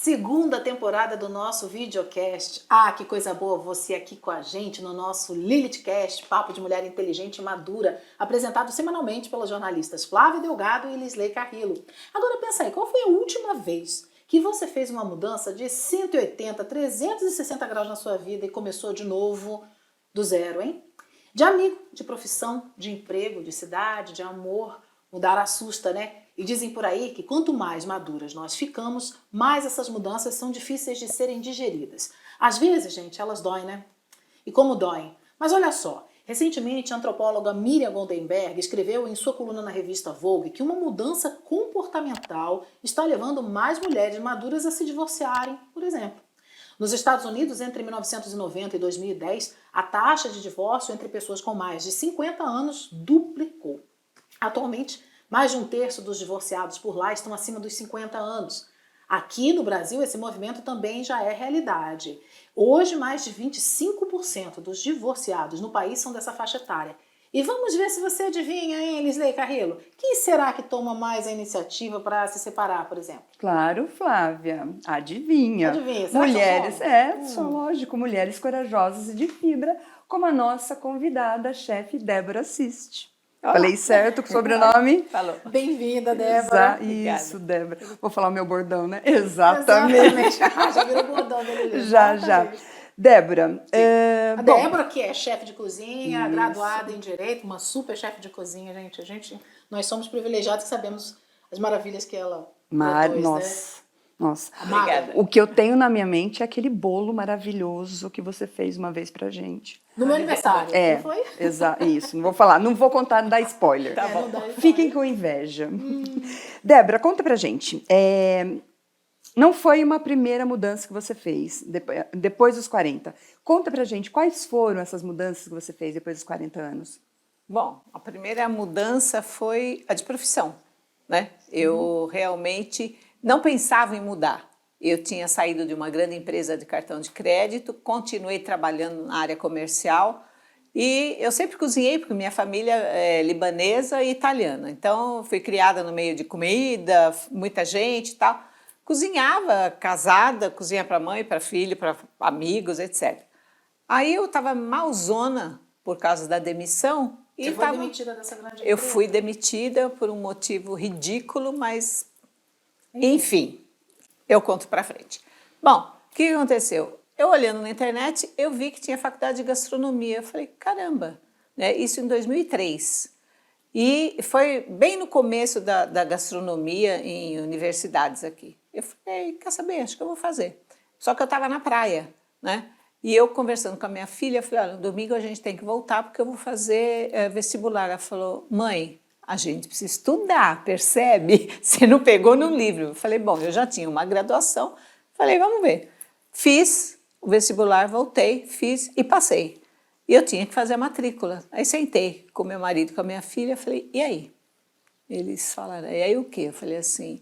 segunda temporada do nosso videocast. Ah, que coisa boa você aqui com a gente no nosso LilithCast, Papo de Mulher Inteligente e Madura, apresentado semanalmente pelas jornalistas Flávia Delgado e Lisley Carrillo. Agora pensa aí, qual foi a última vez que você fez uma mudança de 180, 360 graus na sua vida e começou de novo do zero, hein? De amigo, de profissão, de emprego, de cidade, de amor, mudar assusta, né? E dizem por aí que quanto mais maduras nós ficamos, mais essas mudanças são difíceis de serem digeridas. Às vezes, gente, elas doem, né? E como doem? Mas olha só, recentemente a antropóloga Miriam Goldenberg escreveu em sua coluna na revista Vogue que uma mudança comportamental está levando mais mulheres maduras a se divorciarem, por exemplo. Nos Estados Unidos, entre 1990 e 2010, a taxa de divórcio entre pessoas com mais de 50 anos duplicou. Atualmente, mais de um terço dos divorciados por lá estão acima dos 50 anos. Aqui no Brasil, esse movimento também já é realidade. Hoje, mais de 25% dos divorciados no país são dessa faixa etária. E vamos ver se você adivinha, hein, Lisley Carrillo? Quem será que toma mais a iniciativa para se separar, por exemplo? Claro, Flávia. Adivinha. Adivinha, mulheres, são lógico, mulheres corajosas e de fibra, como a nossa convidada, a chefe Débora Assiste. Falei certo com o sobrenome? Falou. Bem-vinda, Débora. Isso, Débora. Vou falar o meu bordão, né? Exatamente. Já virou bordão dele. Já. Débora. A Débora, que é chefe de cozinha, graduada em Direito, uma super chefe de cozinha, gente. Nós somos privilegiados que sabemos as maravilhas que ela produz, Nossa. Obrigada. O que eu tenho na minha mente é aquele bolo maravilhoso que você fez uma vez pra gente. No meu aniversário, não foi? Isso, não vou falar, não vou contar, não dá spoiler. Tá bom. Fiquem com inveja. Débora, conta pra gente. Não foi uma primeira mudança que você fez depois dos 40. Conta pra gente quais foram essas mudanças que você fez depois dos 40 anos. Bom, a primeira mudança foi a de profissão, né? Eu realmente não pensava em mudar. Eu tinha saído de uma grande empresa de cartão de crédito, continuei trabalhando na área comercial e eu sempre cozinhei porque minha família é libanesa e italiana. Então, fui criada no meio de comida, muita gente e tal. Cozinhava, casada, cozinha para mãe, para filho, para amigos, etc. Aí eu estava malzona por causa da demissão. Você foi demitida dessa grande empresa? Eu fui demitida por um motivo ridículo, mas enfim, eu conto para frente. Bom, o que aconteceu? Eu olhando na internet, eu vi que tinha faculdade de gastronomia. Eu falei, caramba, né? Isso em 2003. E foi bem no começo da gastronomia em universidades aqui. Eu falei, quer saber, acho que eu vou fazer. Só que eu estava na praia, né? E eu conversando com a minha filha, eu falei, olha, no domingo a gente tem que voltar porque eu vou fazer vestibular. Ela falou, mãe, a gente precisa estudar, percebe? Você não pegou no livro. Eu falei, bom, eu já tinha uma graduação. Falei, vamos ver. Fiz o vestibular, voltei, fiz e passei. E eu tinha que fazer a matrícula. Aí sentei com meu marido, com a minha filha, falei, e aí? Eles falaram, e aí o quê? Eu falei assim,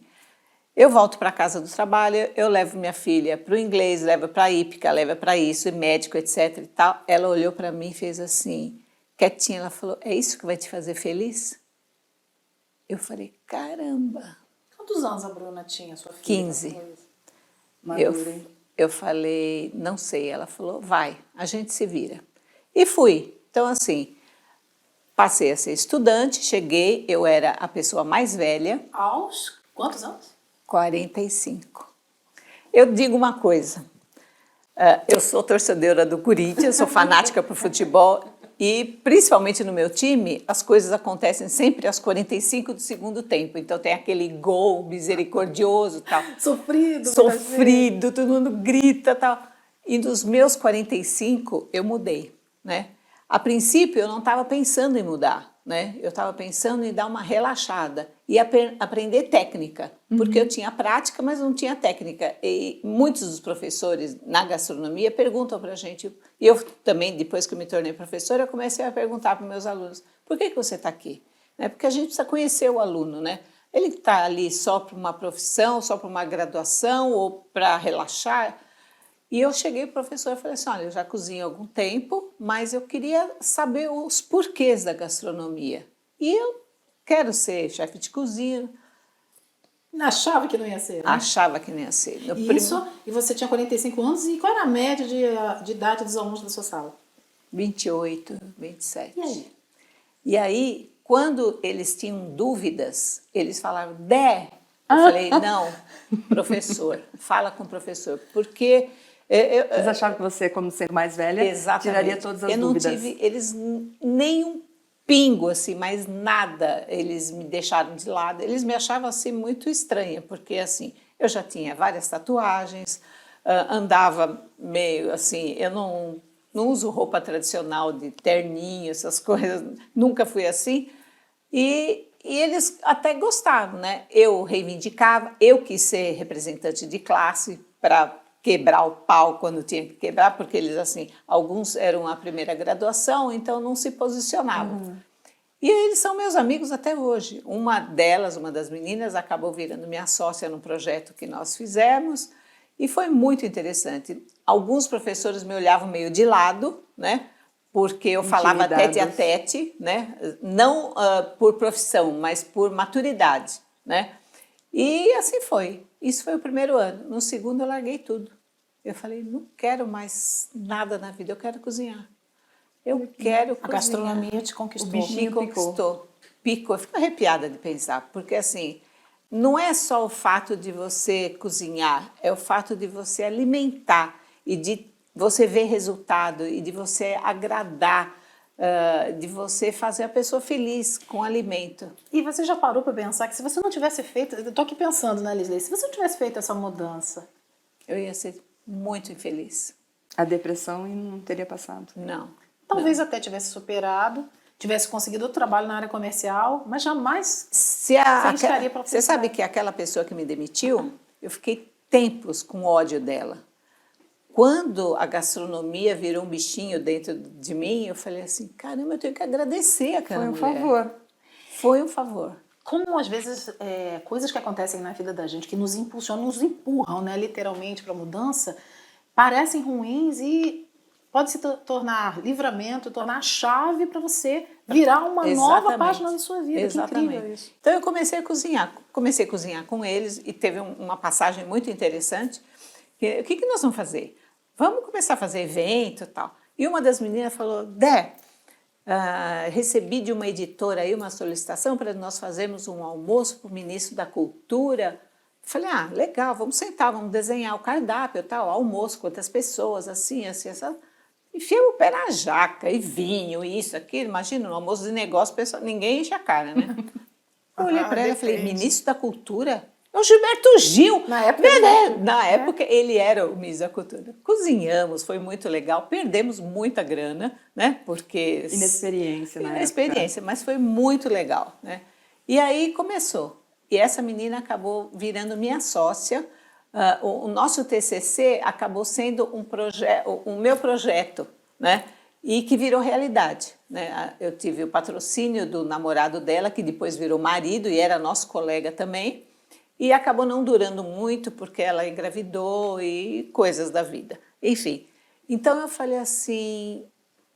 eu volto para a casa do trabalho, eu levo minha filha para o inglês, levo para a hípica, levo para isso, médico, etc. e tal. Ela olhou para mim e fez assim, quietinha, ela falou, é isso que vai te fazer feliz? Eu falei, caramba. Quantos anos a Bruna tinha, sua filha? 15. Eu falei, não sei. Ela falou, vai, a gente se vira. E fui. Então, assim, passei a ser estudante, cheguei, eu era a pessoa mais velha. Aos quantos anos? 45. Eu digo uma coisa, eu sou torcedora do Corinthians, sou fanática por futebol e, principalmente no meu time, as coisas acontecem sempre aos 45 do segundo tempo. Então tem aquele gol misericordioso, tal. Sofrido, todo mundo grita, tal. E dos meus 45 eu mudei, né? A princípio eu não estava pensando em mudar, né? Eu estava pensando em dar uma relaxada e aprender técnica, porque eu tinha prática, mas não tinha técnica. E muitos dos professores na gastronomia perguntam para a gente, e eu também, depois que eu me tornei professora, eu comecei a perguntar para meus alunos, por que você está aqui? Né? Porque a gente precisa conhecer o aluno, né? Ele está ali só para uma profissão, só para uma graduação ou para relaxar. E eu cheguei para o professor e falei assim, olha, eu já cozinho há algum tempo, mas eu queria saber os porquês da gastronomia. E eu quero ser chefe de cozinha. Achava que não ia ser, né? Achava que não ia ser. Isso, e você tinha 45 anos, e qual era a média de idade dos alunos da sua sala? 28, 27. E aí? E aí, quando eles tinham dúvidas, eles falavam, Dé. Eu falei, não, professor, fala com o professor. Porque... Eles achavam que você, como ser mais velha, tiraria todas as dúvidas. Eu não tive, eles nem um pingo, assim, mas nada, eles me deixaram de lado. Eles me achavam, assim, muito estranha, porque, assim, eu já tinha várias tatuagens, andava meio, assim, eu não uso roupa tradicional de terninho, essas coisas, nunca fui assim. E eles até gostavam, né? Eu reivindicava, eu quis ser representante de classe para quebrar o pau quando tinha que quebrar, porque eles, assim, alguns eram a primeira graduação, então não se posicionavam. Uhum. E eles são meus amigos até hoje. Uma delas, uma das meninas, acabou virando minha sócia num projeto que nós fizemos, e foi muito interessante. Alguns professores me olhavam meio de lado, né? Porque eu falava tete a tete, né? Não por profissão, mas por maturidade, né? E assim foi. Isso foi o primeiro ano. No segundo eu larguei tudo. Eu falei, não quero mais nada na vida, eu quero cozinhar. Eu quero cozinhar. A gastronomia te conquistou. O bichinho conquistou. Picou. Eu fico arrepiada de pensar, porque assim, não é só o fato de você cozinhar, é o fato de você alimentar e de você ver resultado e de você agradar, de você fazer a pessoa feliz com o alimento. E você já parou para pensar que se você não tivesse feito, eu estou aqui pensando, né, Lisley, se você não tivesse feito essa mudança, eu ia ser muito infeliz. A depressão não teria passado? Não. Talvez até tivesse superado, tivesse conseguido outro trabalho na área comercial, mas jamais estaria para Você sabe que aquela pessoa que me demitiu, eu fiquei tempos com ódio dela. Quando a gastronomia virou um bichinho dentro de mim, eu falei assim, caramba, eu tenho que agradecer aquela mulher. Foi um favor. Foi um favor. Como às vezes coisas que acontecem na vida da gente, que nos impulsionam, nos empurram, né, literalmente para a mudança, parecem ruins e pode se tornar livramento, tornar a chave para você virar uma nova página da sua vida. Exatamente. Que incrível isso. Então eu comecei a cozinhar. Comecei a cozinhar com eles e teve uma passagem muito interessante. O que nós vamos fazer? Vamos começar a fazer evento e tal. E uma das meninas falou, Dé, recebi de uma editora aí uma solicitação para nós fazermos um almoço para o ministro da Cultura. Falei, legal, vamos sentar, vamos desenhar o cardápio, tal, almoço, quantas pessoas, assim, assim, assim. Enfiamos o pé na jaca, e vinho, e isso, aquilo. Imagina, no almoço de negócio, ninguém enche a cara, né? Eu olhei para ela e falei, ministro da Cultura? É o Gilberto Gil. Na época ele era o ministro da Cultura. Cozinhamos, foi muito legal, perdemos muita grana, né? Porque... Inexperiência, né? Inexperiência, mas foi muito legal, né? E aí começou. E essa menina acabou virando minha sócia. O nosso TCC acabou sendo o meu projeto, né? E que virou realidade, né? Eu tive o patrocínio do namorado dela, que depois virou marido e era nosso colega também, e acabou não durando muito porque ela engravidou e coisas da vida. Enfim, então eu falei assim,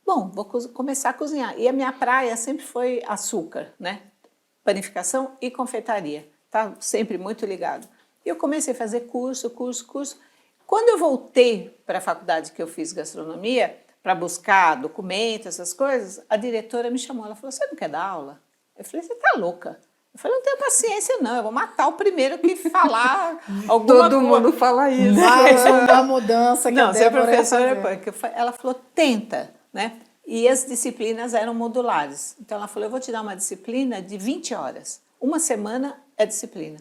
bom, vou começar a cozinhar. E a minha praia sempre foi açúcar, né? Panificação e confeitaria, tá sempre muito ligado. E eu comecei a fazer curso. Quando eu voltei para a faculdade que eu fiz gastronomia, para buscar documentos, essas coisas, a diretora me chamou, ela falou, você não quer dar aula? Eu falei, você tá louca? Eu falei, não tenho paciência não, eu vou matar o primeiro que falar alguma coisa. Todo mundo fala isso. Mais uma mudança que não, a Débora professora, ela falou, tenta, né? E as disciplinas eram modulares. Então ela falou, eu vou te dar uma disciplina de 20 horas. Uma semana é disciplina.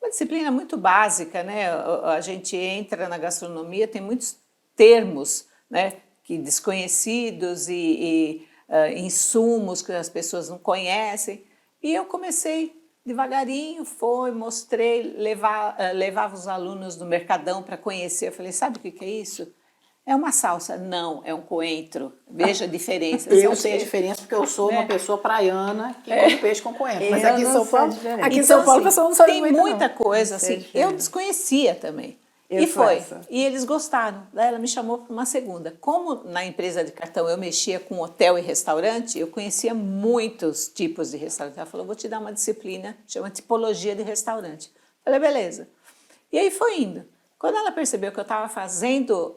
Uma disciplina muito básica, né? A gente entra na gastronomia, tem muitos termos, né? Que desconhecidos e insumos que as pessoas não conhecem. E eu comecei devagarinho, mostrei, levava os alunos do Mercadão para conhecer. Eu falei, sabe o que é isso? É uma salsa. Não, é um coentro. Veja a diferença. Eu sei a diferença porque eu sou uma pessoa praiana que come peixe com coentro. Mas aqui em São Paulo, a pessoa não sabe tem muito, muita não. coisa assim. Eu desconhecia também. E eles gostaram. Daí ela me chamou para uma segunda. Como na empresa de cartão eu mexia com hotel e restaurante, eu conhecia muitos tipos de restaurante. Ela falou, vou te dar uma disciplina, chama tipologia de restaurante. Falei, beleza. E aí foi indo. Quando ela percebeu que eu estava fazendo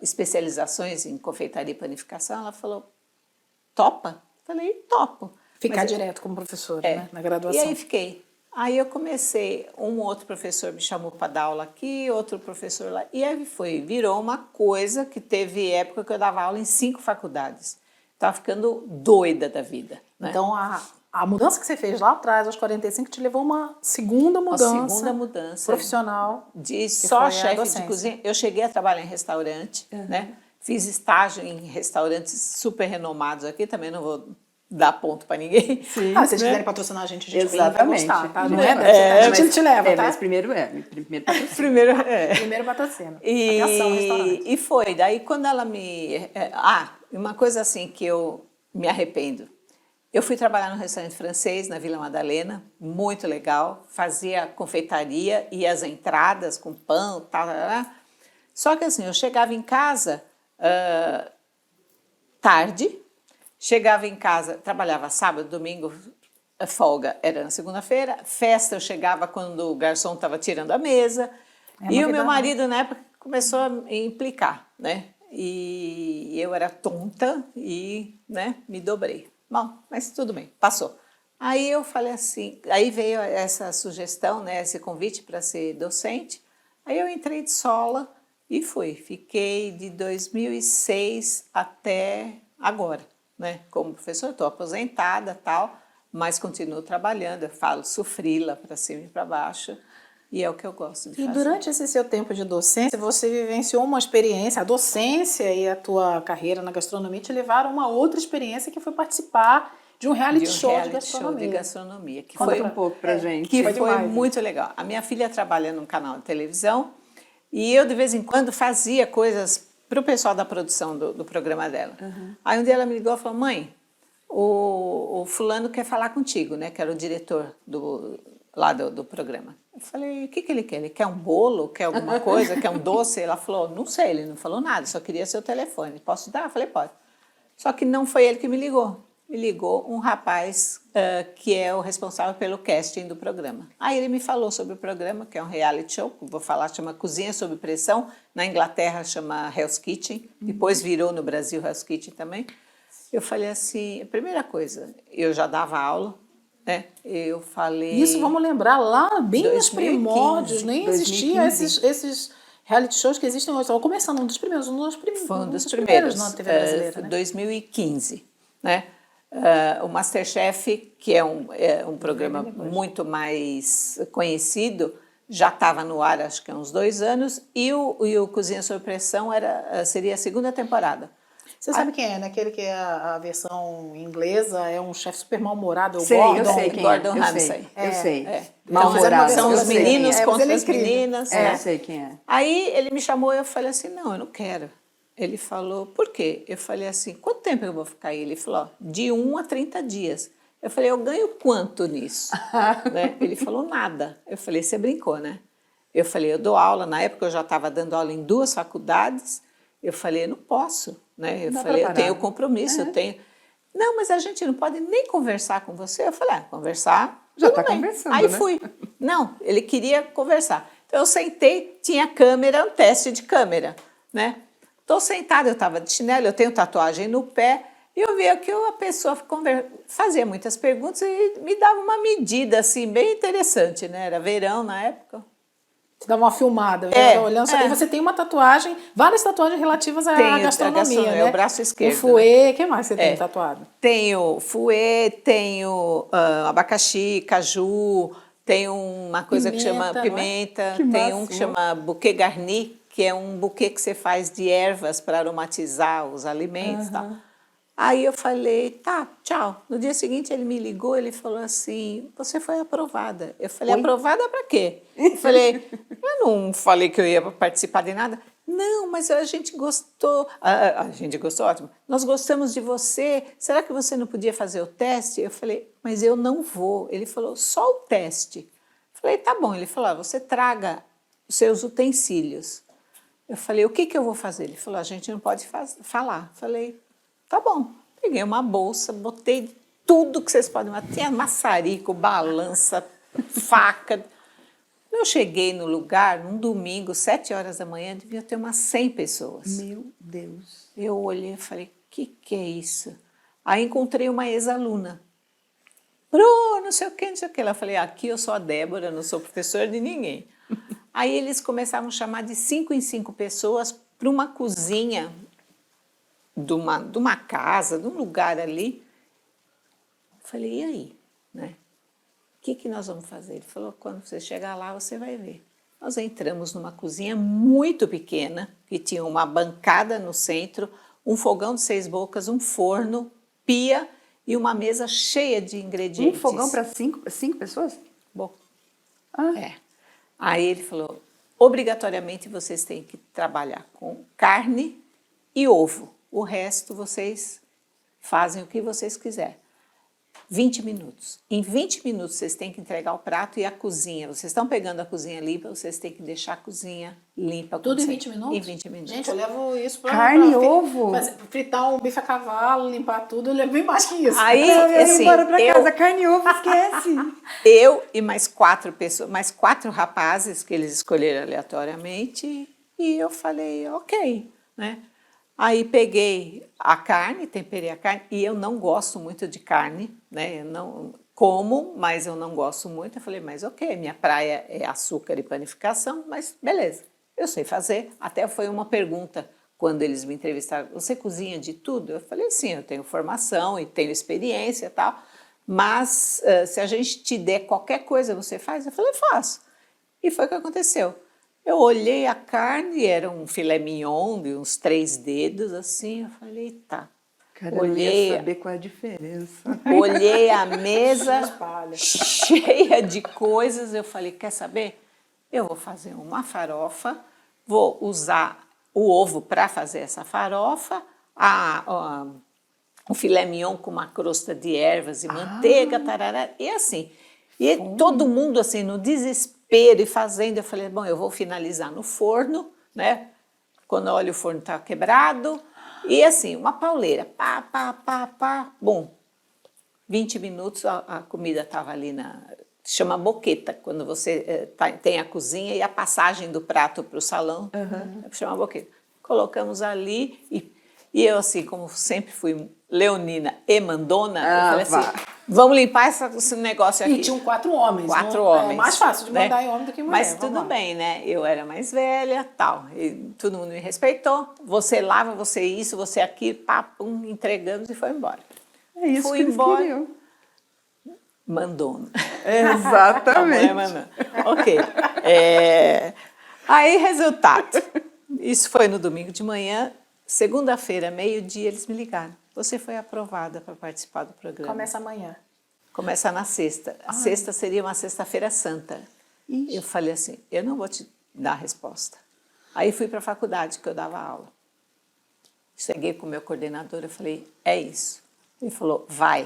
especializações em confeitaria e panificação, ela falou, topa? Falei, topo. Ficar Mas direto como professora, né? Na graduação. E aí fiquei. Aí eu comecei, um outro professor me chamou para dar aula aqui, outro professor lá. E aí virou uma coisa que teve época que eu dava aula em 5 faculdades. Estava ficando doida da vida. Né? Então, a mudança que você fez lá atrás, aos 45, te levou a uma segunda mudança profissional. De só chefe de cozinha. Eu cheguei a trabalhar em restaurante, né? Fiz estágio em restaurantes super renomados aqui, também não vou dar ponto para ninguém. Sim, se vocês quiserem patrocinar a gente vem, vai Exatamente. gostar, tá? Não Mas- a gente te leva, tá? Mas primeiro patrocínio. Primeiro patrocínio. Aviação, restaurante. E foi. Daí, quando ela me... uma coisa assim que eu me arrependo. Eu fui trabalhar num restaurante francês, na Vila Madalena, muito legal. Fazia confeitaria e as entradas com pão, tal. Só que assim, eu chegava em casa tarde, chegava em casa, trabalhava sábado, domingo, a folga era na segunda-feira, festa eu chegava quando o garçom estava tirando a mesa, e o meu marido na época começou a me implicar, né? E eu era tonta e, né, me dobrei. Bom, mas tudo bem, passou. Aí eu falei assim, aí veio essa sugestão, né, esse convite para ser docente, aí eu entrei de sola e fui. Fiquei de 2006 até agora. Né? Como professora, estou aposentada, tal, mas continuo trabalhando, eu falo sufrila para cima e para baixo, e é o que eu gosto de fazer. E durante esse seu tempo de docência, você vivenciou uma experiência, a docência e a tua carreira na gastronomia te levaram a uma outra experiência que foi participar de um reality show de gastronomia. Que Conta foi um pouco pra gente. Que foi foi demais, muito legal. A minha filha trabalha num canal de televisão e eu, de vez em quando, fazia coisas para o pessoal da produção do programa dela. Aí um dia ela me ligou e falou, mãe, o fulano quer falar contigo, né? Que era o diretor lá do programa. Eu falei, o que ele quer? Ele quer um bolo? Quer alguma coisa? Quer um doce? Ela falou, não sei, ele não falou nada, só queria seu telefone. Posso te dar? Eu falei, pode. Só que não foi ele que me ligou. Me ligou um rapaz que é o responsável pelo casting do programa. Aí ele me falou sobre o programa, que é um reality show, vou falar, chama Cozinha Sob Pressão, na Inglaterra chama Hell's Kitchen, depois virou no Brasil Hell's Kitchen também. Eu falei assim, a primeira coisa, eu já dava aula, né? Eu falei... Isso, vamos lembrar, lá bem 2015, nos primórdios, nem existiam 2015. esses reality shows que existem hoje. Estava começando, um dos primeiros Foi um dos primeiros na TV brasileira, né? 2015, né? O MasterChef, que é um programa muito mais conhecido, já estava no ar acho que há uns 2 anos, e o Cozinha Sob Pressão seria a 2ª temporada. Você sabe quem é, né? Aquele que é a versão inglesa, é um chefe super mal-humorado, o Sei, Gordon. eu sei quem Gordon é. Ramsay. Eu sei. Então, Mal-humorado. são os eu sei meninos quem é. contra ele é as incrível. meninas. É, né? eu sei quem é. Aí ele me chamou e eu falei assim, não, eu não quero. Ele falou, por quê? Eu falei assim, quanto tempo eu vou ficar aí? Ele falou, ó, de 1 a 30 dias. Eu falei, eu ganho quanto nisso? Né? Ele falou, nada. Eu falei, você brincou, né? Eu falei, eu dou aula, na época eu já estava dando aula em 2 faculdades. Eu falei, eu não posso, né? Eu falei, eu tenho compromisso, eu tenho... Não, mas a gente não pode nem conversar com você. Eu falei, conversar... Já tudo está bem. conversando, Aí né? fui. Não, ele queria conversar. Então eu sentei, tinha câmera, um teste de câmera, né? Estou sentada, eu estava de chinelo, eu tenho tatuagem no pé, e eu via que a pessoa fazia muitas perguntas e me dava uma medida, assim, bem interessante, né? Era verão na época. Você dava uma filmada, olhando. E você tem uma tatuagem, várias tatuagens relativas à gastronomia, né? É o braço esquerdo. O fouet, o que mais você tem tatuado? Tenho fouet, tenho abacaxi, caju, tem uma coisa que chama pimenta, tem um que chama bouquet garni, que é um buquê que você faz de ervas para aromatizar os alimentos e tal. Aí eu falei, tá, tchau. No dia seguinte ele me ligou, ele falou assim, você foi aprovada. Eu falei, aprovada para quê? Eu falei, eu não falei que eu ia participar de nada. Não, mas a gente gostou. A gente gostou, ótimo. Nós gostamos de você. Será que você não podia fazer o teste? Eu falei, mas eu não vou. Ele falou, só o teste. Eu falei, tá bom. Ele falou, você traga os seus utensílios. Eu falei, o que eu vou fazer? Ele falou, a gente não pode falar. Eu falei, tá bom. Peguei uma bolsa, botei tudo que vocês podem. Tinha maçarico, balança, faca. Eu cheguei no lugar, num domingo, 7 horas da manhã, devia ter umas 100 pessoas. Meu Deus. Eu olhei e falei, que é isso? Aí encontrei uma ex-aluna. Não sei o que, não sei o que. Ela falei, aqui eu sou a Débora, não sou professora de ninguém. Aí eles começavam a chamar de 5 em 5 pessoas para uma cozinha de uma casa, de um lugar ali. Eu falei, e aí? Né? O que nós vamos fazer? Ele falou, quando você chegar lá, você vai ver. Nós entramos numa cozinha muito pequena, que tinha uma bancada no centro, um fogão de 6 bocas, um forno, pia e uma mesa cheia de ingredientes. Um fogão para cinco pessoas? Bom, Ah. é. Aí ele falou, obrigatoriamente vocês têm que trabalhar com carne e ovo. O resto vocês fazem o que vocês quiserem. 20 minutos. Em 20 minutos vocês têm que entregar o prato e a cozinha. Vocês estão pegando a cozinha limpa, vocês têm que deixar a cozinha limpa. Tudo em você- 20 minutos? Em 20 minutos. Gente, eu levo isso pra... Carne e pra ovo? fritar um bife a cavalo, limpar tudo, eu levo bem mais que isso. Aí, Eu ia assim, embora pra eu- casa, carne e ovo, esquece. Eu e mais 4 pessoas, mais 4 rapazes que eles escolheram aleatoriamente, e eu falei, ok, né? Aí peguei a carne, temperei a carne, e eu não gosto muito de carne, né? Eu não como, mas eu não gosto muito. Eu falei, mas ok, minha praia é açúcar e panificação, mas beleza, eu sei fazer. Até foi uma pergunta quando eles me entrevistaram, você cozinha de tudo? Eu falei, sim, eu tenho formação e tenho experiência e tal, mas se a gente te der qualquer coisa, você faz? Eu falei, faço. E foi o que aconteceu. Eu olhei a carne, era um filé mignon de uns 3 dedos, assim, eu falei, tá. Cara, eu ia saber qual é a diferença. Olhei a mesa Espalha. cheia de coisas, eu falei, quer saber? Eu vou fazer uma farofa, vou usar o ovo para fazer essa farofa, um filé mignon com uma crosta de ervas e manteiga, tarará, e assim. E todo mundo assim, no desespero e fazendo, eu falei, bom, eu vou finalizar no forno, né? Quando eu olho o forno está quebrado, e assim, uma pauleira, pá, bom, 20 minutos a comida estava ali chama boqueta, quando você tem a cozinha e a passagem do prato para o salão, chama boqueta. Colocamos ali e eu assim, como sempre fui leonina e mandona, eu falei assim, vamos limpar esse negócio aqui. E tinham 4 homens. 4 não? homens. É mais fácil de mandar né? em homem do que em mulher. Mas vamos tudo lá. bem, né? Eu era mais velha, tal. E todo mundo me respeitou. Você lava, você isso, você aquilo, papum, entregamos e foi embora. É isso Fui que eles embora. queriam. Mandona. Exatamente. A mulher mandou. Ok. Aí, resultado. Isso foi no domingo de manhã. Segunda-feira, meio-dia, eles me ligaram. Você foi aprovada para participar do programa. Começa amanhã. Começa na sexta. A sexta seria uma sexta-feira santa. Ixi. Eu falei assim, eu não vou te dar a resposta. Aí fui para a faculdade que eu dava aula. Cheguei com o meu coordenador, eu falei, é isso. Ele falou, vai.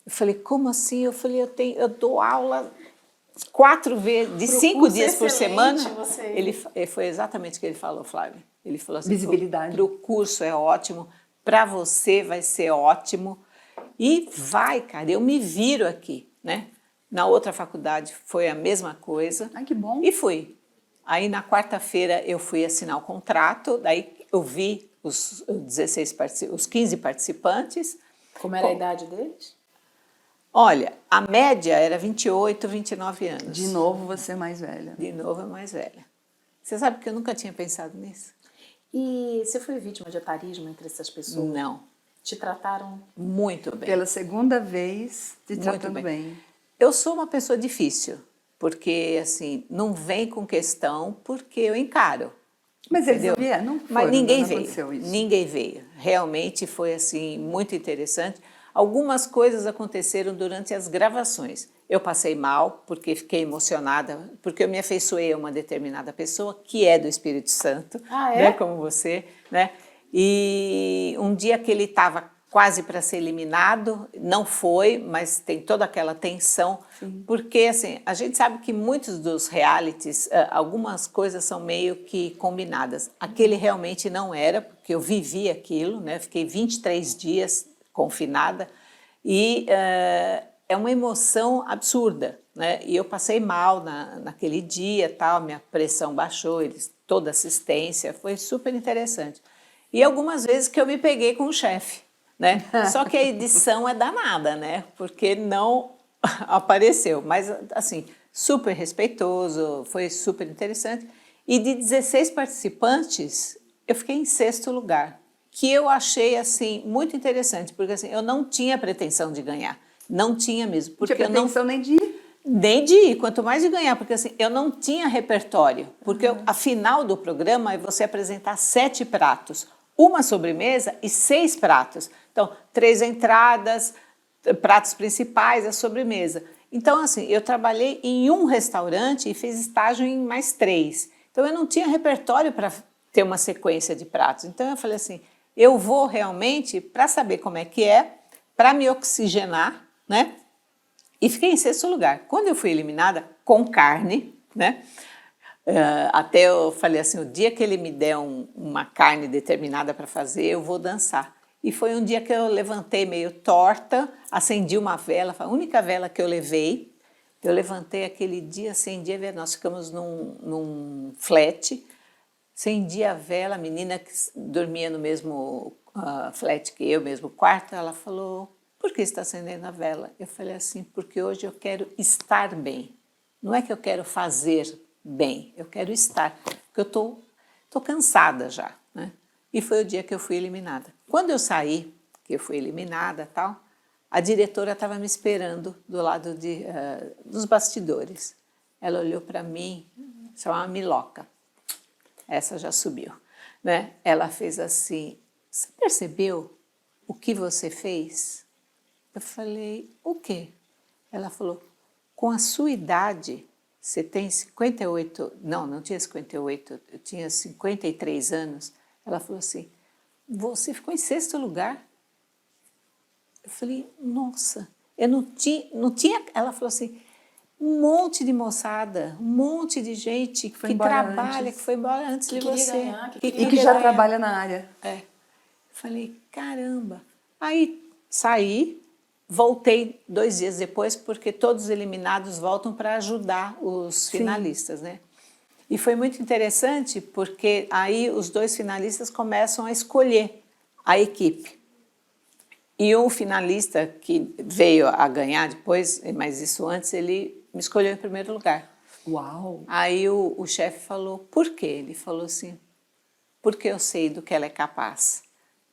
Eu falei, como assim? Eu falei, eu dou aula 4 vezes, de Pro 5 curso dias por excelente, semana. você- Foi exatamente o que ele falou, Flávia. Ele falou assim, Visibilidade. para o curso é ótimo, para você vai ser ótimo. E vai, cara, eu me viro aqui, né? Na outra faculdade foi a mesma coisa. Ai, que bom. E fui. Aí na quarta-feira eu fui assinar o contrato, daí eu vi os 15 participantes. Como era a idade deles? Olha, a média era 28, 29 anos. De novo, você é mais velha. De novo, é mais velha. Você sabe que eu nunca tinha pensado nisso? E você foi vítima de etarismo entre essas pessoas? Não. Te trataram? Muito bem. Pela segunda vez, te Muito tratando bem. Eu sou uma pessoa difícil, porque assim, não vem com questão, porque eu encaro. Mas eles entendeu? não vieram? Não Mas foram, ninguém não veio. aconteceu isso. Ninguém veio. Realmente foi assim muito interessante. Algumas coisas aconteceram durante as gravações. Eu passei mal porque fiquei emocionada, porque eu me afeiçoei a uma determinada pessoa que é do Espírito Santo, Ah, é? né, como você, né? E um dia que ele estava quase para ser eliminado, não foi, mas tem toda aquela tensão, porque assim, a gente sabe que muitos dos realities, algumas coisas são meio que combinadas. Aquele realmente não era, porque eu vivi aquilo, né? Fiquei 23 dias confinada e é uma emoção absurda, né? E eu passei mal naquele dia, tal, minha pressão baixou, toda assistência, foi super interessante. E algumas vezes que eu me peguei com o chefe, né? Só que a edição é danada, né? Porque não apareceu, mas assim, super respeitoso, foi super interessante. E de 16 participantes, eu fiquei em 6º lugar, que eu achei assim muito interessante, porque assim, eu não tinha pretensão de ganhar, não tinha mesmo, porque não tinha pretensão nem de ir. nem de ir, quanto mais de ganhar, porque assim, eu não tinha repertório, porque a final do programa é você apresentar 7 pratos, uma sobremesa e 6 pratos. Então, 3 entradas, pratos principais, a sobremesa. Então, assim, eu trabalhei em um restaurante e fiz estágio em mais 3. Então, eu não tinha repertório para ter uma sequência de pratos. Então, eu falei assim, eu vou realmente para saber como é que é, para me oxigenar, né? E fiquei em 6º lugar. Quando eu fui eliminada, com carne, né? Até eu falei assim, o dia que ele me der uma carne determinada para fazer, eu vou dançar. E foi um dia que eu levantei meio torta, acendi uma vela, foi a única vela que eu levei. Eu levantei aquele dia, acendi a vela, nós ficamos num flat, acendi a vela, a menina que dormia no mesmo flat que eu, mesmo quarto, ela falou, por que está acendendo a vela? Eu falei assim, porque hoje eu quero estar bem. Não é que eu quero fazer bem, eu quero estar, porque eu tô cansada já, né? E foi o dia que eu fui eliminada. Quando eu saí, que eu fui eliminada, tal, a diretora estava me esperando do lado dos bastidores. Ela olhou para mim, isso é uma miloca. Essa já subiu, né? Ela fez assim, você percebeu o que você fez? Eu falei, o quê? Ela falou, com a sua idade, você tem 58, não tinha 58, eu tinha 53 anos. Ela falou assim, você ficou em 6º lugar? Eu falei, nossa, eu não tinha, ela falou assim, um monte de moçada, um monte de gente que trabalha, que foi embora antes de você. Ganhar, E que já trabalha na área. É. Falei, caramba. Aí saí, voltei 2 dias depois, porque todos os eliminados voltam para ajudar os finalistas, né? E foi muito interessante, porque aí os 2 finalistas começam a escolher a equipe. E o finalista que veio a ganhar depois, mas isso antes, ele me escolheu em 1º lugar. Uau! Aí o chefe falou, por quê? Ele falou assim, porque eu sei do que ela é capaz,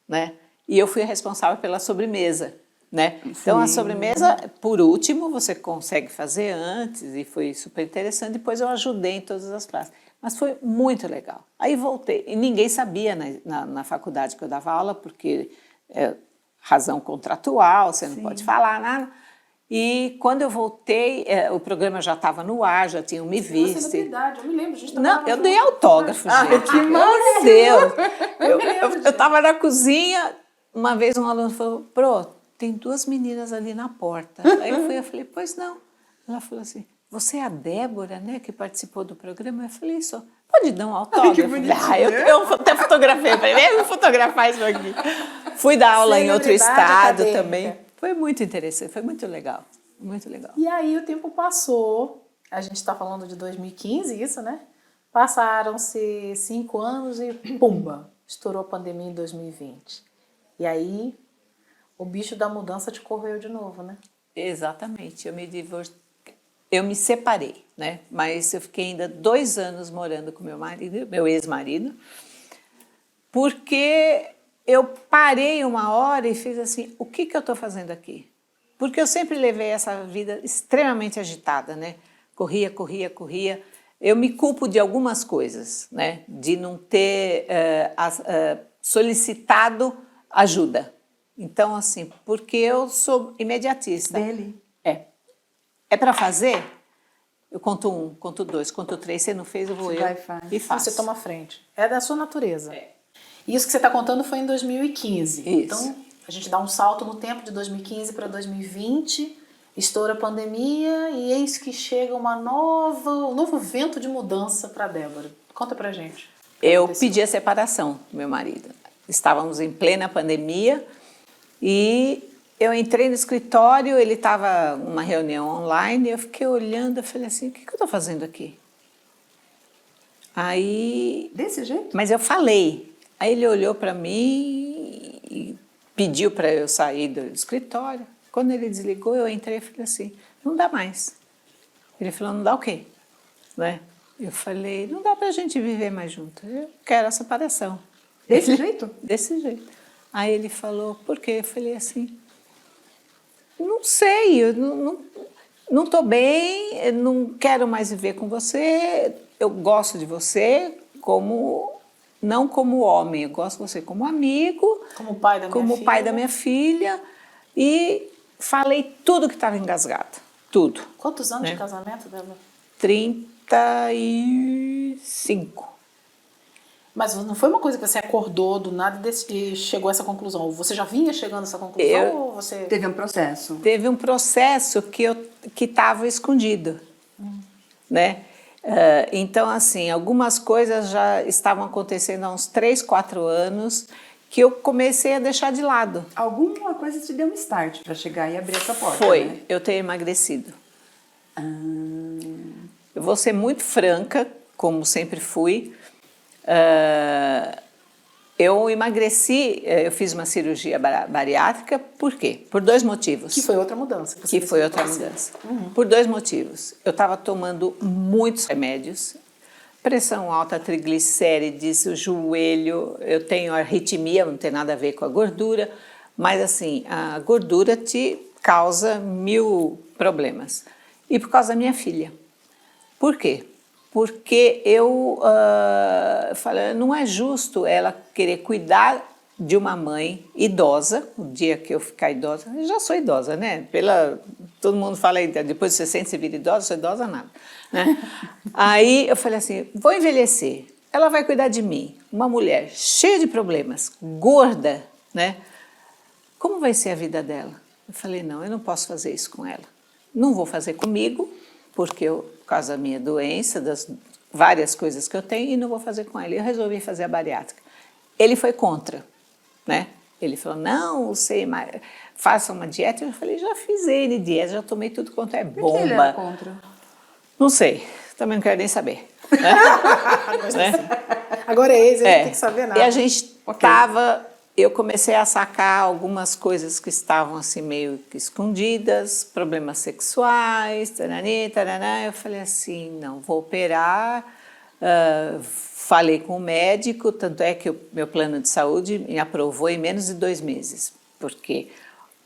né? E eu fui a responsável pela sobremesa, né? Então, a sobremesa, por último, você consegue fazer antes, e foi super interessante. Depois eu ajudei em todas as classes. Mas foi muito legal. Aí voltei, e ninguém sabia na faculdade que eu dava aula, porque razão contratual, você não pode falar nada. E quando eu voltei, o programa já estava no ar, já tinham me visto. Você é celebridade, eu me lembro. A gente Não, eu dei autógrafo, gente. Que Meu Deus! Eu Eu estava na cozinha, uma vez um aluno falou, Pro, tem 2 meninas ali na porta. Aí eu falei, pois não. Ela falou assim, você é a Débora, né, que participou do programa? Eu falei, isso, pode dar um autógrafo? Que bonitinho. Eu até fotografei, falei, vou fotografar isso aqui. Fui dar aula em outro estado acadêmica. também. Foi muito interessante, foi muito legal, muito legal. E aí o tempo passou, a gente está falando de 2015, isso, né? Passaram-se 5 anos e pumba, estourou a pandemia em 2020. E aí o bicho da mudança te corroeu de novo, né? Exatamente, eu me separei, né? Mas eu fiquei ainda 2 anos morando com meu marido, meu ex-marido, porque eu parei uma hora e fiz assim, o que eu estou fazendo aqui? Porque eu sempre levei essa vida extremamente agitada, né? Corria. Eu me culpo de algumas coisas, né? De não ter solicitado ajuda. Então, assim, porque eu sou imediatista. Dele? É para fazer? Eu conto 1, conto 2, conto 3. Se não fez, eu vou e faço. Você toma a frente. É da sua natureza. Isso que você está contando foi em 2015. Isso. Então, a gente dá um salto no tempo de 2015 para 2020, estoura a pandemia e eis que chega um novo vento de mudança para Débora. Conta pra gente. Eu pedi a separação do meu marido. Estávamos em plena pandemia e eu entrei no escritório, ele estava numa reunião online, eu fiquei olhando, eu falei assim, o que eu estou fazendo aqui? Aí... Desse jeito? Mas eu falei. Aí ele olhou para mim e pediu para eu sair do escritório. Quando ele desligou, eu entrei e falei assim, não dá mais. Ele falou, não dá o quê? Né? Eu falei, não dá para a gente viver mais junto, eu quero a separação. Desse jeito? Desse jeito. Aí ele falou, por quê? Eu falei assim, não sei, eu não estou bem, eu não quero mais viver com você, eu gosto de você não como homem, eu gosto de você como amigo, Como pai da minha como filha. pai da minha filha, e falei tudo que estava engasgado, tudo. Quantos anos Né? de casamento, Débora? 35. Mas não foi uma coisa que você acordou do nada e chegou a essa conclusão? Ou você já vinha chegando a essa conclusão? Ou você... Teve um processo. Teve um processo que estava escondido, né? Então, assim, algumas coisas já estavam acontecendo há uns 3, 4 anos que eu comecei a deixar de lado. Alguma coisa te deu um start para chegar e abrir essa porta, Foi né? eu ter emagrecido. Eu vou ser muito franca, como sempre fui. Eu emagreci, eu fiz uma cirurgia bariátrica, por quê? Por 2 motivos. Que foi outra mudança. Que foi outra mudança. Por 2 motivos. Eu estava tomando muitos remédios, pressão alta, triglicérides, o joelho, eu tenho arritmia, não tem nada a ver com a gordura, mas assim, a gordura te causa 1000 problemas. E por causa da minha filha. Por quê? Porque eu falei, não é justo ela querer cuidar de uma mãe idosa, o dia que eu ficar idosa, eu já sou idosa, né? Todo mundo fala, depois de 60 você vira idosa, sou idosa nada. Né? Aí eu falei assim, vou envelhecer, ela vai cuidar de mim, uma mulher cheia de problemas, gorda, né? Como vai ser a vida dela? Eu falei, não, eu não posso fazer isso com ela. Não vou fazer comigo, porque por causa da minha doença, das várias coisas que eu tenho, e não vou fazer com ela. Eu resolvi fazer a bariátrica. Ele foi contra, né? Ele falou, não, você faça uma dieta. Eu falei, já fiz N dieta, já tomei tudo quanto é bomba. Por que ele era contra? Não sei, também não quero nem saber. Né? Agora é ex, ele não tem que saber nada. E a gente eu comecei a sacar algumas coisas que estavam assim meio que escondidas, problemas sexuais, tarani, taraná. Eu falei assim, não, vou operar. Falei com o médico, tanto é que o meu plano de saúde me aprovou em menos de 2 meses, porque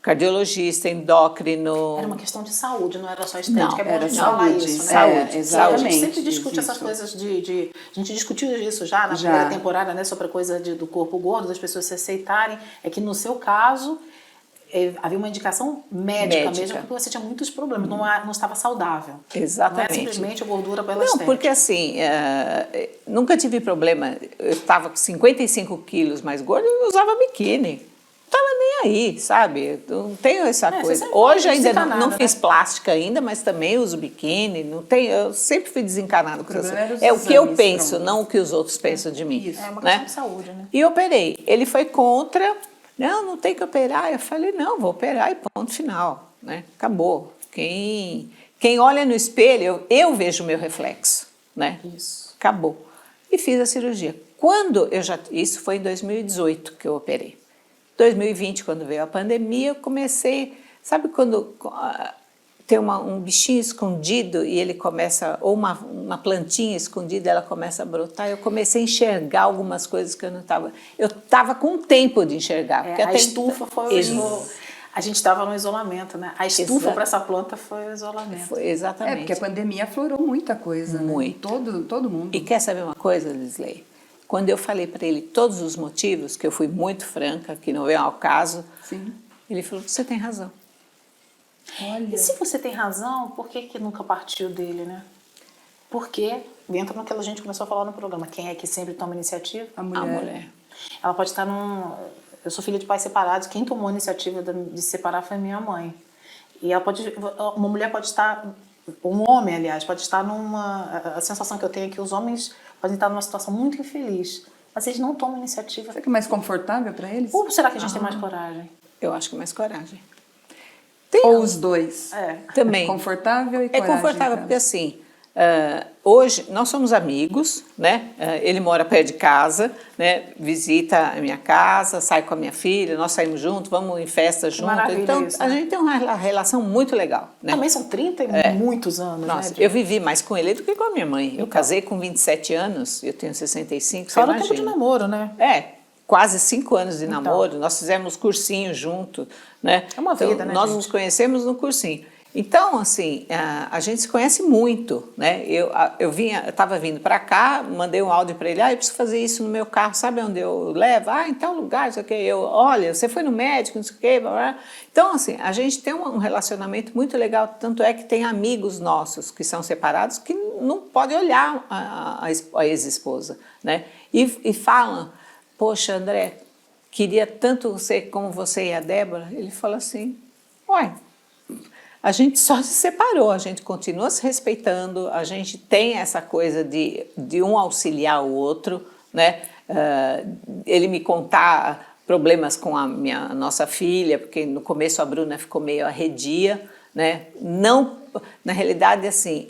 cardiologista, endócrino... Era uma questão de saúde, não era só estética, Não, é bom era a gente falar saúde, isso, né? saúde, A exatamente. gente sempre discute essas Isso. coisas a gente discutiu isso já na primeira temporada, né? Sobre a coisa do corpo gordo, das pessoas se aceitarem. É que no seu caso, havia uma indicação médica mesmo, porque você tinha muitos problemas, não estava saudável. Exatamente. Não é simplesmente a gordura pela Não, estética. porque assim, nunca tive problema. Eu estava com 55 quilos mais gorda, eu usava biquíni. Não estava nem aí, sabe? Não tenho essa coisa. Hoje ainda não fiz plástica ainda, mas também uso biquíni. Não tenho, eu sempre fui desencanada com isso. É o que eu penso, não o que os outros pensam de mim. É uma né? questão de saúde, né? E operei. Ele foi contra. Não tem que operar. Eu falei, não, vou operar e ponto final. Né? Acabou. Quem olha no espelho, eu vejo o meu reflexo. Né? Isso. Acabou. E fiz a cirurgia. Isso foi em 2018 que eu operei. 2020, quando veio a pandemia, eu comecei... Sabe quando tem um bichinho escondido e ele começa... Ou uma plantinha escondida, ela começa a brotar. Eu comecei a enxergar algumas coisas que eu não estava... Eu estava com tempo de enxergar. A estufa foi a gente estava no isolamento, né? A estufa para essa planta foi o isolamento. Foi, exatamente. Porque a pandemia aflorou muita coisa, Muito. Né? Todo mundo. E quer saber uma coisa, Lisley? Quando eu falei para ele todos os motivos, que eu fui muito franca, que não veio ao caso, Sim. ele falou, você tem razão. E se você tem razão, por que nunca partiu dele, né? Porque, dentro do que a gente começou a falar no programa, quem é que sempre toma iniciativa? A mulher. Ela pode estar Eu sou filha de pais separados, quem tomou a iniciativa de se separar foi minha mãe. E uma mulher pode estar... Um homem, aliás, pode estar a sensação que eu tenho é que os homens podem estar numa situação muito infeliz, mas eles não tomam iniciativa. Será que é mais confortável para eles? Ou será que a gente tem mais coragem? Eu acho que mais coragem. Ou os dois? Também. Confortável e É coragem, confortável, então. porque assim, hoje nós somos amigos, né? Ele mora perto de casa, né? Visita a minha casa, sai com a minha filha, nós saímos juntos, vamos em festa juntos. maravilha Então, isso, a né? gente tem uma relação muito legal, né? Também são 30 e muitos anos, Nossa, né? eu vivi mais com ele do que com a minha mãe. Eu casei com 27 anos, eu tenho 65, Só você no tempo de imagina. namoro, né? Quase 5 anos de Então. namoro, nós fizemos cursinho junto, né? É uma Então, vida, né, nós gente? nos conhecemos no cursinho. Então, assim, a gente se conhece muito, né? Eu estava vindo para cá, mandei um áudio para ele, eu preciso fazer isso no meu carro, sabe onde eu levo? Em tal lugar, não sei o quê. Olha, você foi no médico, não sei o quê, blá, blá. Então, assim, a gente tem um relacionamento muito legal, tanto é que tem amigos nossos que são separados que não podem olhar a ex-esposa, né? E falam, poxa, André, queria tanto ser como você e a Débora. Ele fala assim, uai, a gente só se separou, a gente continua se respeitando, a gente tem essa coisa de um auxiliar o outro, né? Ele me contar problemas com a nossa filha, porque no começo a Bruna ficou meio arredia, né? Não, na realidade, assim,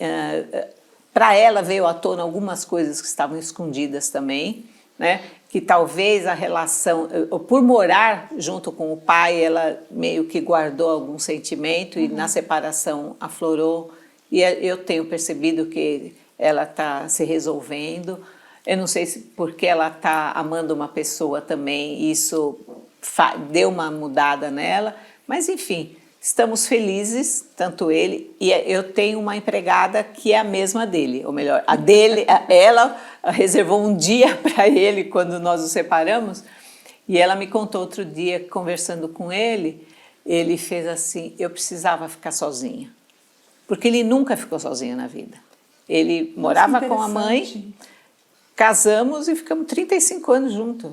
para ela veio à tona algumas coisas que estavam escondidas também, né? Que talvez a relação, por morar junto com o pai, ela meio que guardou algum sentimento e na separação aflorou. E eu tenho percebido que ela está se resolvendo. Eu não sei se porque ela está amando uma pessoa também, isso deu uma mudada nela. Mas, enfim, estamos felizes, tanto ele... E eu tenho uma empregada que é a mesma dele, ou melhor, a dele, ela reservou um dia para ele quando nós nos separamos, e ela me contou outro dia, conversando com ele, ele fez assim, eu precisava ficar sozinha, porque ele nunca ficou sozinho na vida. Ele morava com a mãe, casamos e ficamos 35 anos juntos.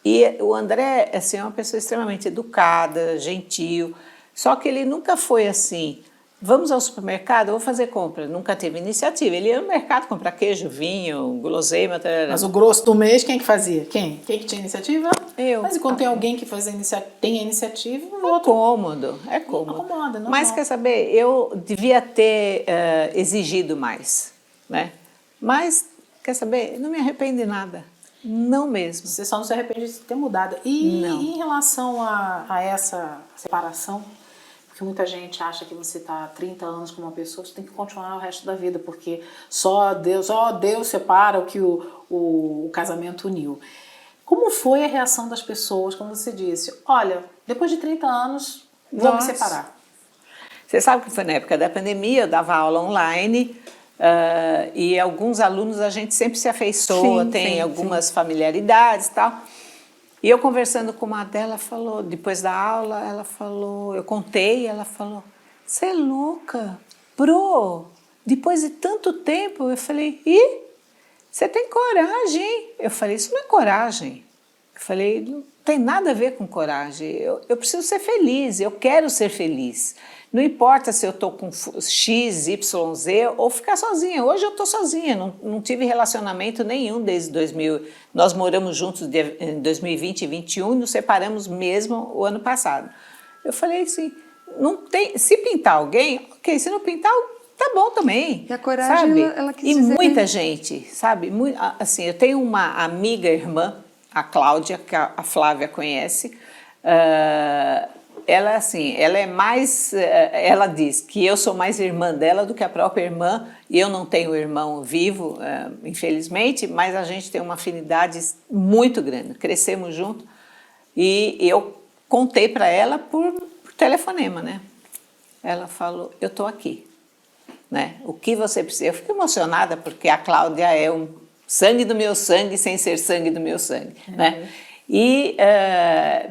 E o André assim, é uma pessoa extremamente educada, gentil, só que ele nunca foi assim, vamos ao supermercado, vou fazer compra. Nunca teve iniciativa. Ele ia no mercado comprar queijo, vinho, guloseima, tarará. Mas o grosso do mês, quem que fazia? Quem? Quem que tinha iniciativa? Eu. Mas e quando tem alguém que tem a iniciativa, o É outro... cômodo, é cômodo. Acomoda, normal. Mas quer saber, eu devia ter exigido mais, né? Mas, quer saber, não me arrependo de nada. Não mesmo. Você só não se arrepende de ter mudado. E Não. em relação a essa separação, porque muita gente acha que você está há 30 anos com uma pessoa, você tem que continuar o resto da vida, porque só Deus separa o que o casamento uniu. Como foi a reação das pessoas quando você disse, olha, depois de 30 anos, vou me separar? Você sabe que foi na época da pandemia, eu dava aula online, e alguns alunos a gente sempre se afeiçoa, tem algumas familiaridades e tal. E eu conversando com uma dela, falou, depois da aula, ela falou, eu contei, ela falou, você é louca, Pro, depois de tanto tempo, eu falei, você tem coragem, hein? Eu falei, isso não é coragem. Eu falei, não tem nada a ver com coragem, eu preciso ser feliz, eu quero ser feliz. Não importa se eu estou com X, Y, Z ou ficar sozinha. Hoje eu estou sozinha, não tive relacionamento nenhum desde 2000. Nós moramos juntos em 2020 e 2021 e nos separamos mesmo o ano passado. Eu falei assim, não tem, se pintar alguém, ok, se não pintar, tá bom também. E a coragem, sabe? ela quis E dizer muita gente, sabe? Assim, eu tenho uma amiga irmã, a Cláudia, que a Flávia conhece, ela assim, ela é mais, ela diz que eu sou mais irmã dela do que a própria irmã, e eu não tenho irmão vivo, infelizmente, mas a gente tem uma afinidade muito grande, crescemos juntos, e eu contei para ela por telefonema, né? Ela falou, eu estou aqui, né? O que você precisa? Eu fico emocionada porque a Cláudia é um sangue do meu sangue sem ser sangue do meu sangue, né? E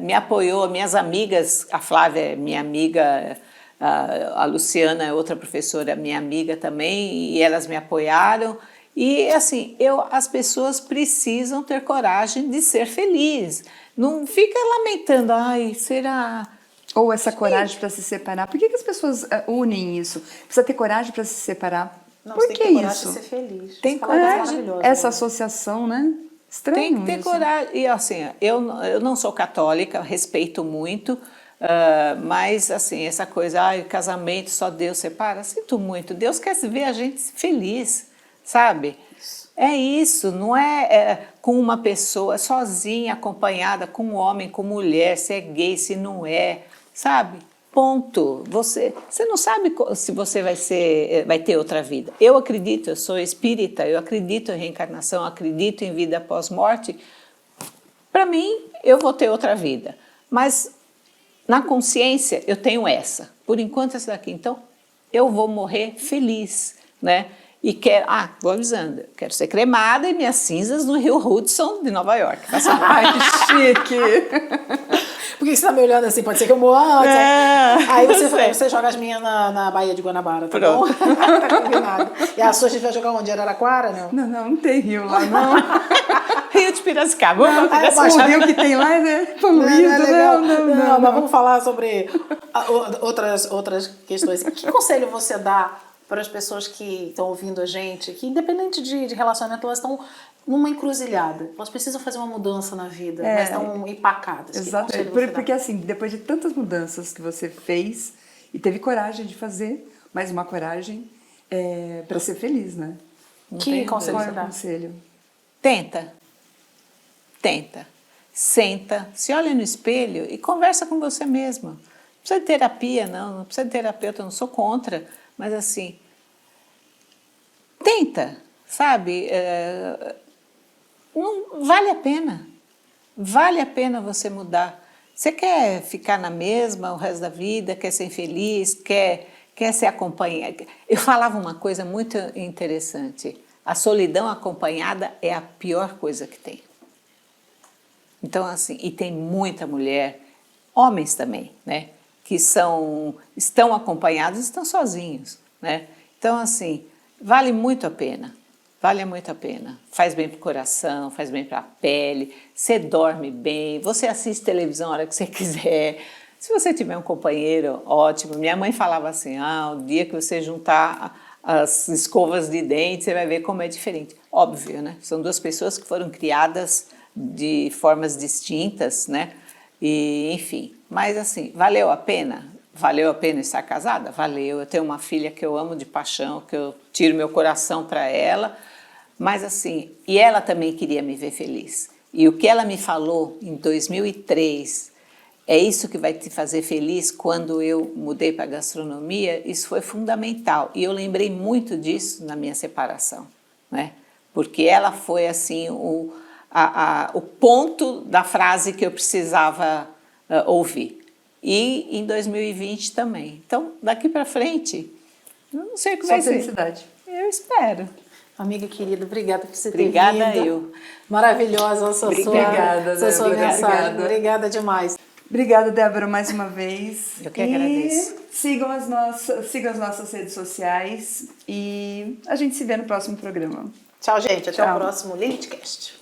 me apoiou, minhas amigas, a Flávia é minha amiga, a Luciana é outra professora, minha amiga também, e elas me apoiaram. E assim, as pessoas precisam ter coragem de ser felizes. Não fica lamentando, ai, será... Ou essa coragem para se separar. Por que as pessoas unem isso? Precisa ter coragem para se separar. Não, Por você tem que que ter coragem isso? de ser feliz. Tem Essa palavra é coragem. maravilhosa, Essa né? associação, né? Estranho Tem que ter isso. coragem. E assim, eu não sou católica, respeito muito, Mas, assim, essa coisa, o casamento só Deus separa, sinto muito. Deus quer ver a gente feliz, sabe? É isso, não é com uma pessoa sozinha, acompanhada, com um homem, com mulher, se é gay, se não é, sabe? Ponto. Você não sabe se você vai ter outra vida. Eu acredito, eu sou espírita, eu acredito em reencarnação, acredito em vida após morte. Para mim, eu vou ter outra vida. Mas na consciência, eu tenho essa. Por enquanto, essa daqui. Então, eu vou morrer feliz, né? E quero, vou avisando, quero ser cremada e minhas cinzas no Rio Hudson de Nova York. Ai, que chique! Por que você tá me olhando assim? Pode ser que eu morra antes. Aí você joga as minhas na Baía de Guanabara, tá bom? Tá combinado. E a sua a gente vai jogar onde? Araraquara, não? Não tem rio lá, não. Rio de Piracicaba. O rio que tem lá é poluído. Não, mas vamos falar sobre outras questões. Que conselho você dá para as pessoas que estão ouvindo a gente, que independente de relacionamento, elas estão numa encruzilhada. Elas precisam fazer uma mudança na vida, mas estão empacadas. Exatamente. Porque assim, depois de tantas mudanças que você fez e teve coragem de fazer, mais uma coragem para ser feliz, né? Que conselho Qual você é o dá? conselho? Tenta. Senta, se olha no espelho e conversa com você mesma. Não precisa de terapia, não precisa de terapeuta, eu não sou contra, mas assim, tenta, sabe? Não, vale a pena você mudar. Você quer ficar na mesma o resto da vida, quer ser infeliz, quer ser acompanhada. Eu falava uma coisa muito interessante, a solidão acompanhada é a pior coisa que tem. Então, assim, e tem muita mulher, homens também, né? Que estão acompanhados, estão sozinhos, né? Então, assim, vale muito a pena. Faz bem para o coração, faz bem para a pele, você dorme bem, você assiste televisão a hora que você quiser. Se você tiver um companheiro, ótimo. Minha mãe falava assim, o dia que você juntar as escovas de dente, você vai ver como é diferente. Óbvio, né? São duas pessoas que foram criadas de formas distintas, né? E, enfim, mas assim, valeu a pena? Valeu a pena estar casada? Valeu. Eu tenho uma filha que eu amo de paixão, que eu tiro meu coração para ela, mas assim, e ela também queria me ver feliz. E o que ela me falou em 2003, é isso que vai te fazer feliz quando eu mudei para a gastronomia, isso foi fundamental. E eu lembrei muito disso na minha separação, né? Porque ela foi assim o ponto da frase que eu precisava ouvir. E em 2020 também. Então, daqui para frente, eu não sei o que vai ser. Felicidade. Eu espero. Amiga querida, obrigada por você ter Obrigada vindo. eu. Maravilhosa a sua sua mensagem. Obrigada demais. Obrigada, Débora, mais uma vez. Eu que agradeço. Sigam as nossas redes sociais e a gente se vê no próximo programa. Tchau, gente. Até Tchau. o próximo LilithCast.